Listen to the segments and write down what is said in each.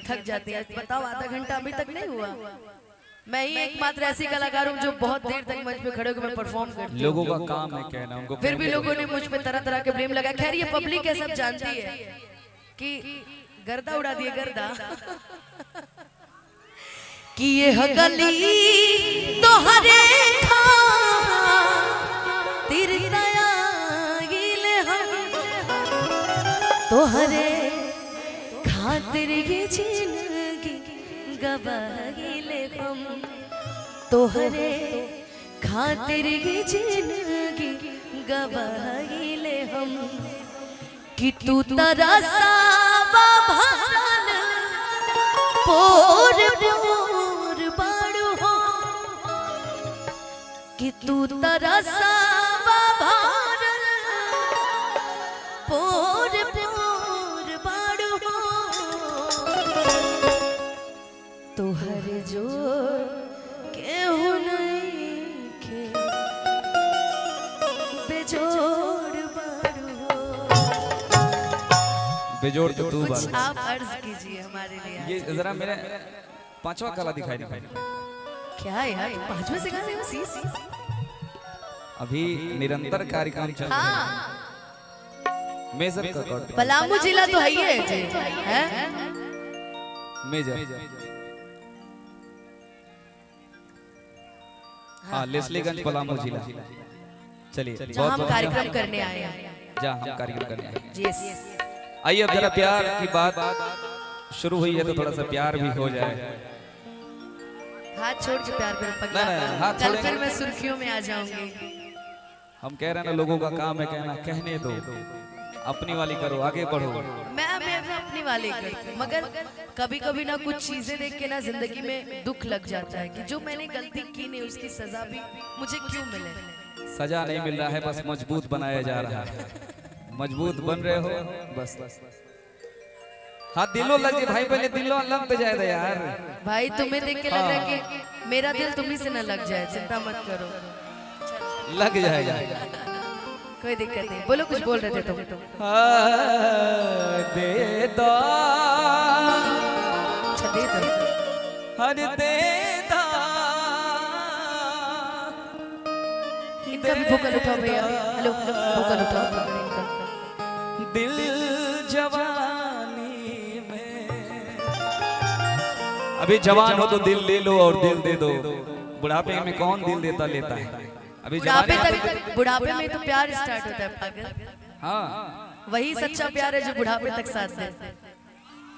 थक जाती हैं। बताओ आधा घंटा अभी तक नहीं हुआ। मैं ही एकमात्र ऐसी कलाकार हूँ जो बहुत देर तक मंच पे खड़े होकर मैं परफॉर्म करती हूँ। लोगों का काम है कहना, उनको फिर भी लोगों ने मुझ पे तरह तरह के ब्लेम लगाया। खैर ये पब्लिक है, सब जानती है कि गर्दा उड़ा दिए गर्दा कि ये गली तो हरे खातिर दयागिले हम तोहरे खातिर ये जिंदगी गवागिले हम तोहरे खातिर ये जिंदगी गवागिले हम कि तू तरसावा भरल पोर पोर बाड़ू हो कि तू तरसावा भरल पोर पोर बाड़ू हो तोहर जोर केहू नहीं खे बेजोड़ बाड़ू हो। बेजोड़ तो तू कुछ आप अर्ज कीजिए हमारे लिए। ये जरा मेरा पांचवा कला दिखाई दिखाई क्या है यार, पांचवें से गा रहे हो? सी अभी निरंतर कार्यक्रम चल रहे हैं। मेजर का कॉर्ड पलामू जिला तो है ही है मेजर। हाँ लेस्लीगंज पलामू जिला। चलिए जहाँ हम कार्यक्रम करने आए हैं। जहाँ हम कार्यक्रम करने आए हैं। यस आइए अब जरा प्यार की बात शुरू हुई है तो थोड़ा सा प्यार भी हो जाए। हाथ छोड़ के प्यार करो पगला। नहीं, हाथ कल छोड़ेंगे। फिर मैं सुर्खियों में आ जाऊंगी। हम कह रहे हैं ना लोगों का काम है कहना, कहने दो अपनी वाली करो, आगे बढ़ो। मैं अपनी वाली करती हूँ, मगर कभी कभी ना कुछ चीजें देख के ना जिंदगी में दुख लग जाता है कि जो मैंने गलती की नहीं उसकी सजा भी मुझे क्यों मिले। सजा नहीं मिल रहा है, बस मजबूत बनाया जा रहा है। मजबूत बन रहे हो बस। हाँ दिलों लग जाए भाई, पहले दिलों लग तो जाए यार। भाई तुम्हें देख के लग रहा है कि मेरा दिल तुम्ही से न लग जाए, चिंता मत करो लग जाएगा। कोई दिक्कत नहीं। बोलो कुछ बोल रहे थे तुम। दे दो अच्छा दे दो। हर दे दो इनका भी भूकल उठाओ भैया। हेलो भूकल उठाओ इनका। दिल जवानी में। अभी जवान हो तो दिल ले लो और दिल दे दो। बुढ़ापे में कौन दिल देता लेता है। अभी बुढ़ापे में तो प्यार स्टार्ट होता है पागल। हाँ वही सच्चा प्यार है जो बुढ़ापे तक साथ दे।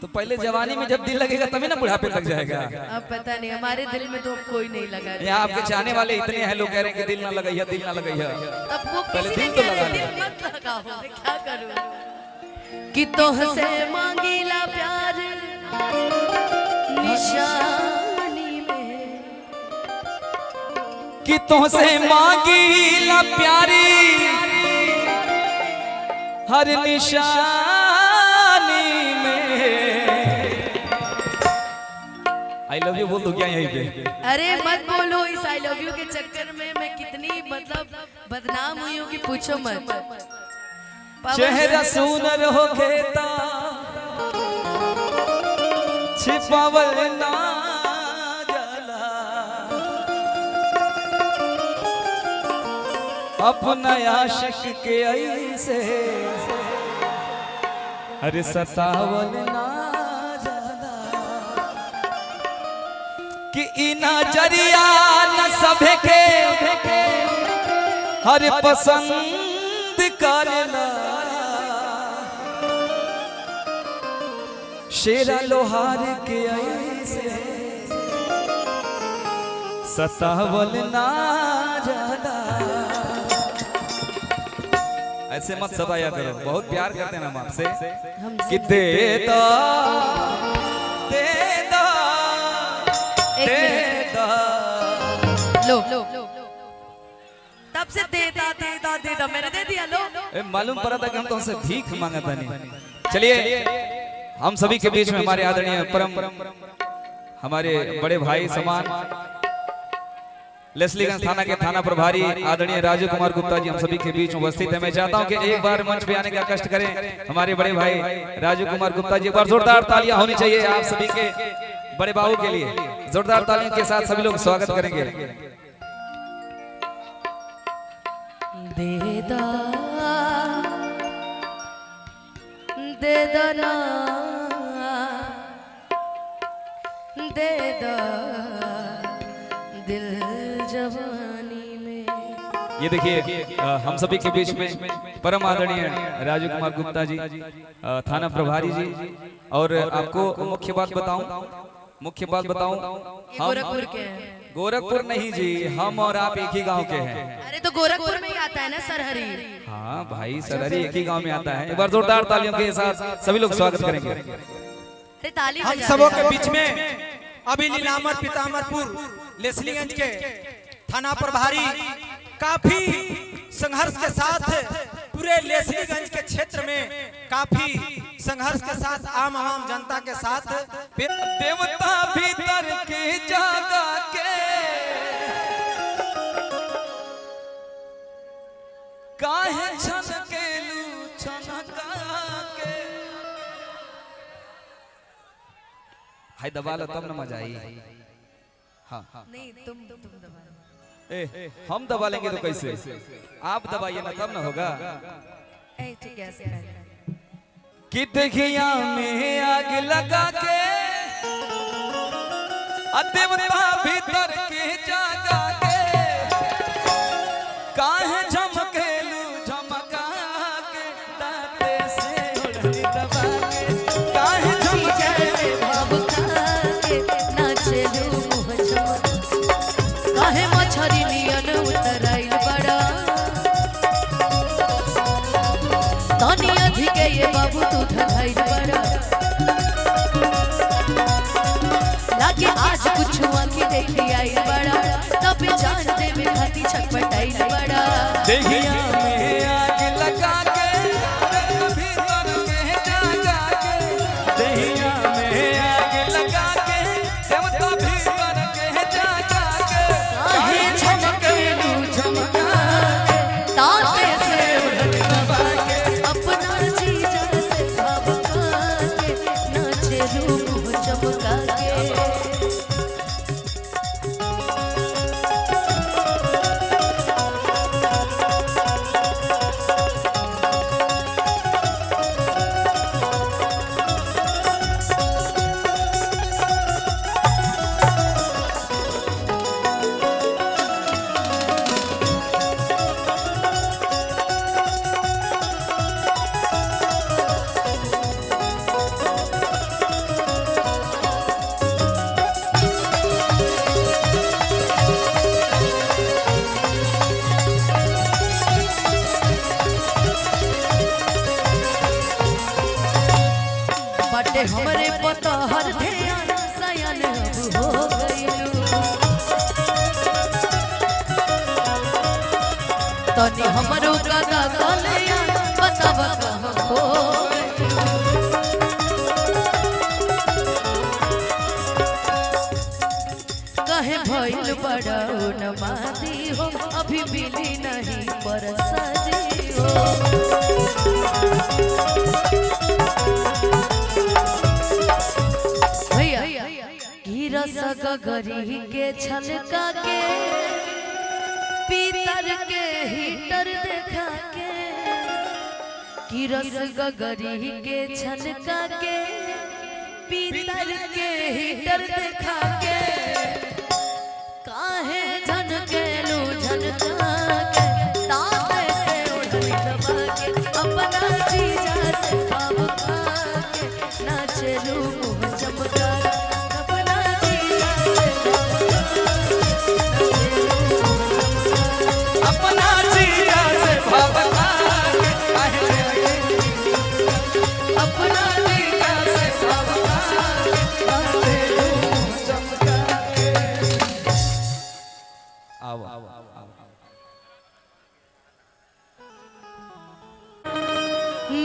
तो पहले जवानी में जब दिल लगेगा तभी ना बुढ़ापे तक जाएगा। अब पता नहीं, हमारे दिल में तो कोई नहीं लगा। यहाँ आपके चाहने वाले इतने हैं, लोग कह रहे हैं कि दिल ना लगाइए दिल ना लगाइए। तब वो पहले किसी दिल ने तो कह लगा रहे लो। दिल मत लगाओ, मैं क्या करूं कि तोहसे मांगीला प्यार निशानी में कि तुमसे मांगी ला प्यारी हर निशानी में। आई लव यू बोल दो क्या यहीं पे? अरे मत बोलो, इस आई लव यू के चक्कर में मैं कितनी मतलब बदनाम हुई हूँ कि पूछो मत। चेहरा सुनर हो खेता छिपावल ना जला अपना आशिक के ऐसे हर सतावल ना जला कि इना जरिया न सभे के हर पसंद करना शेरा लोहार के ऐसे सतावल ना ज्यादा। ऐसे मत सताया करो, बहुत प्यार करते हैं हम आपसे कि दे दो दे दो दे दो। लो तब से देता मैंने दे दिया। लो मालूम पड़ा था कि हम तो उनसे भीख मांगता नहीं। चलिए हम सभी के बीच में हमारे आदरणीय परम हमारे बड़े भाई समान लेस्लीगंज थाना के थाना प्रभारी आदरणीय राजू कुमार गुप्ता जी हम सभी के बीच उपस्थित है। मैं चाहता हूं कि एक बार मंच पे आने का कष्ट करें हमारे बड़े भाई राजू कुमार गुप्ता जी। एक बार जोरदार तालियां होनी चाहिए आप सभी के बड़े बाबू के लिए। जोरदार तालियों के साथ सभी लोग स्वागत करेंगे। दे दना दे दा दिल जवानी में। ये देखिए हम सभी के बीच में परम आदरणीय राजू कुमार गुप्ता जी थाना प्रभारी जी। और आपको मुख्य बात बताऊं गोरखपुर के हैं। गोरखपुर नहीं जी, हम और आप एक ही गांव के हैं। अरे तो गोरखपुर में ही आता है ना सरहरी। हाँ भाई सरहरी एक ही गांव में आता है। एक बार जोरदार तालियों के साथ सभी लोग स्वागत करेंगे। हम सबों के बीच में अभी नीलामर पीताम्बरपुर लेस्लीगंज के थाना प्रभारी काफी संघर्ष के साथ पूरे लेस्लीगंज के क्षेत्र में काफी संघर्ष के साथ आम जनता के साथ देवता भीतर के जागा के काहे छनकेलू छनका के। हाय दबा लो तब न मजा आई। हाँ नहीं तुम दबा। हम दबा लेंगे तो कैसे, आप दबाइए ना तब ना होगा। ठीक है ऐसे कि देखिया में आग लगा के देवता भीतर के जागा के काहे झमकेलू झमका के दाते से ओढ़नी दबा के काहे झमकेलू भभका के नाचेलू मुह चमक काहे मछरी नियन उतराइल बड़ा तनी अधिके ये बाबू तू धराइल बड़ा लागे आज कुछ आंखी देखी आइल बड़ा तब जान देवे खाती छटपटाइल बड़ा देखिया में आग लगा के भीतर के जागा के देखिया में आग लगा के देवता भीतर के जागा के काहे झमकेलू झमका के ताते से उड़न दबा के अपना जीजा से भभका के नाचेलू मुह चमका के। बाटे हमरे पता हर ध्यान सयन अब हो गइलू तनी हमरो काका कलया बतावा कहाँ खो कहे भइल बड़ा नमादी हो अभी मिली नहीं परसादी हो। गगरी के छलका के पीतर के हीटर देखा के किरस गगरी के छलका के पीतर के हीटर देखा के काहे झनकेलू झनका के ताते से ओढ़नी दबा के अपना जीजा से भभका के नाचेलू मुह चमका अपना जीजा से भभका अपना जीजा से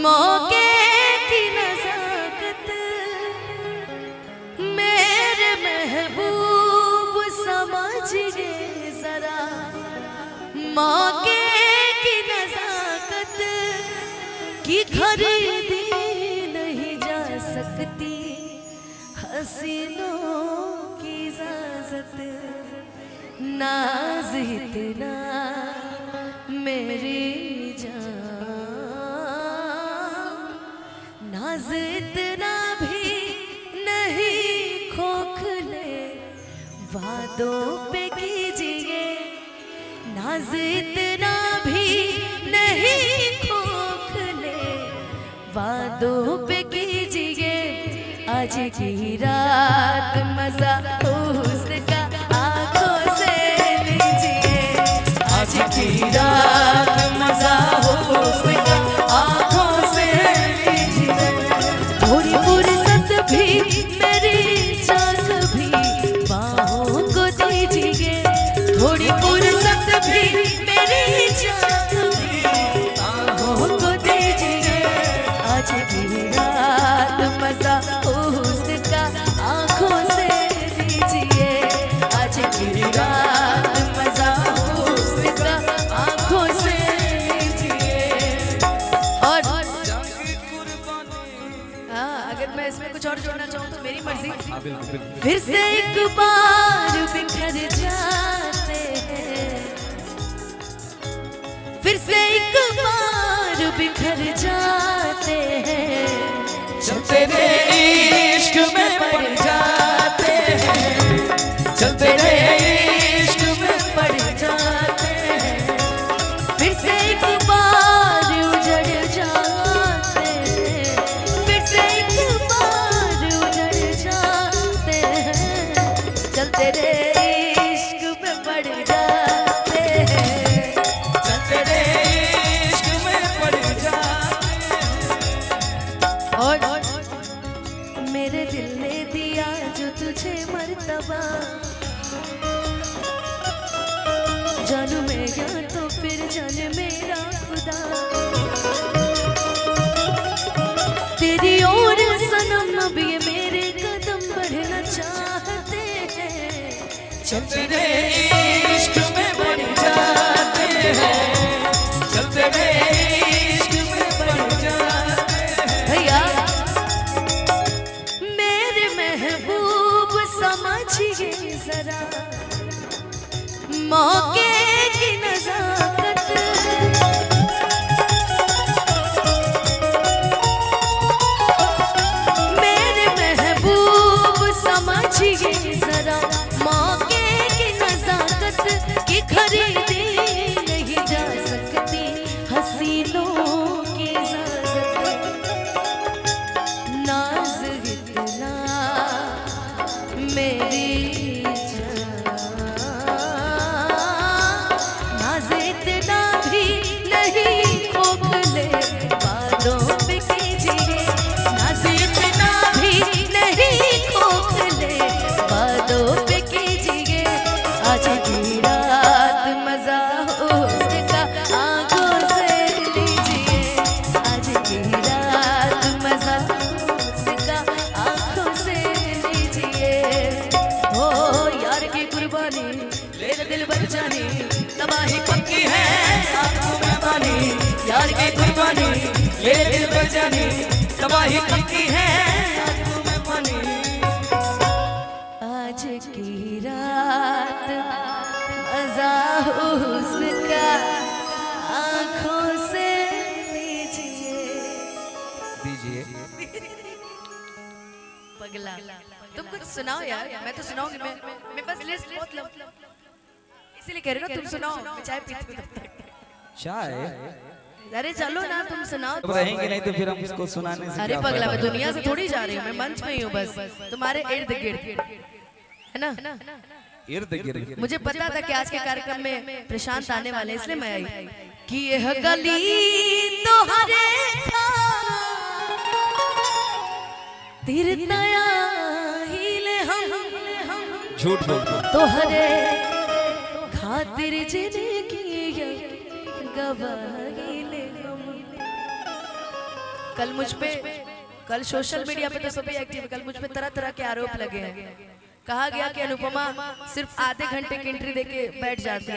मौके की नज़ाकत मेरे महबूब समझिए जरा मौके की नजाकत की खरीदी नहीं जा सकती, हसीनों की इजाजत नाज इतना मेरी जान, नाज इतना भी नहीं खोखले वादों पे कीजिए, नाज इतना भी नहीं खोखले वादों पे कीजिए। आज की रात मजा उसका आंखों से लीजिए, आज की रात मजा उसका आंखों से लीजिए। थोड़ी फुर्सत भी मेरी चाक भी बाहों को दीजिए, थोड़ी फुर्सत भी मेरी चाक भी बाहों को दीजिए। आज की रात मजा उसका आंखों से लीजिए, आज की रात मजा उसका आंखों से लीजिए। और हाँ, अगर मैं इसमें कुछ और जोड़ना चाहूँ तो मेरी मर्जी। फिर से एक बार बिखर जाते हैं, फिर से एक बार बिखर जाते हैं, चलते रे इश्क में पड़ जाते हैं, चलते रे इश्क में पड़ जाते हैं। फिर से एक बार उजड़ जाते हैं, फिर से एक बार उजड़ जाते हैं, चलते रे इश्क में पड़ जाते हैं, चलते रे इश्क में पड़ जाते हैं। और मेरे दिल ने दिया जो तुझे मर्तबा, जानू मैं या तो फिर जाने मेरा खुदा, तेरी ओर सनम अब ये मेरे कदम बढ़ना चाहते हैं, चलते रे इश्क में पड़ जाते हैं, चलते रे इश्क में पड़ जाते हैं। भैया मेरे महबूब समझिए जरा मौके की नजाकत, मेरे महबूब समझिए जरा मौके की नजाकत की खरीदी नहीं जा सकती, हसीनों की इजाजत नाज इतना मेरी जान, नाज इतना भी नहीं खोखले बातों पे कीजिए, नाज इतना भी नहीं खोखले बातों पे कीजिए। आज की रात मजा उसका आंखों से लीजिए, आज की रात मजा उसका आंखों से लीजिए। हो यार की कुर्बानी ले दिल भर जानी, तबाही पक्की है आंखों में पानी, यार की कुर्बानी ले दिल पर जानी, तबाही पक्की है आंखों में पानी। आज की रात मजा उसका आंखों से लीजिए। पगला तुम कुछ सुनाओ यार, मैं तो सुनाऊंगी, मैं बस लिस्ट बहुत लंबी इसीलिए कह रही हूँ, तुम सुनाओ, मैं चाय पीती हूँ तब तक। चाय अरे चलो ना तुम सुनाओ। अब रहेंगे नहीं तो फिर हम इसको सुनाने से अरे क्या पगला फायदा? मैं दुनिया से थोड़ी जा रही हूँ, मैं मंच में ही हूँ बस तुम्हारे इर्द गिर्द, है ना। इर्द गिर्द मुझे पता था कि आज के कार्यक्रम में प्रशांत आने वाले, इसलिए मैं आई कि यह गली तो हरे तिरतया हिले हम झूठ बोल तो हरे खातिर जिनकी गवाही ले हम। कल मुझ पे, कल सोशल मीडिया पे तो सभी एक्टिव है, कल मुझ पे तरह तरह के आरोप लगे हैं। कहा गया कि अनुपमा सिर्फ आधे घंटे की एंट्री देके बैठ जाती है।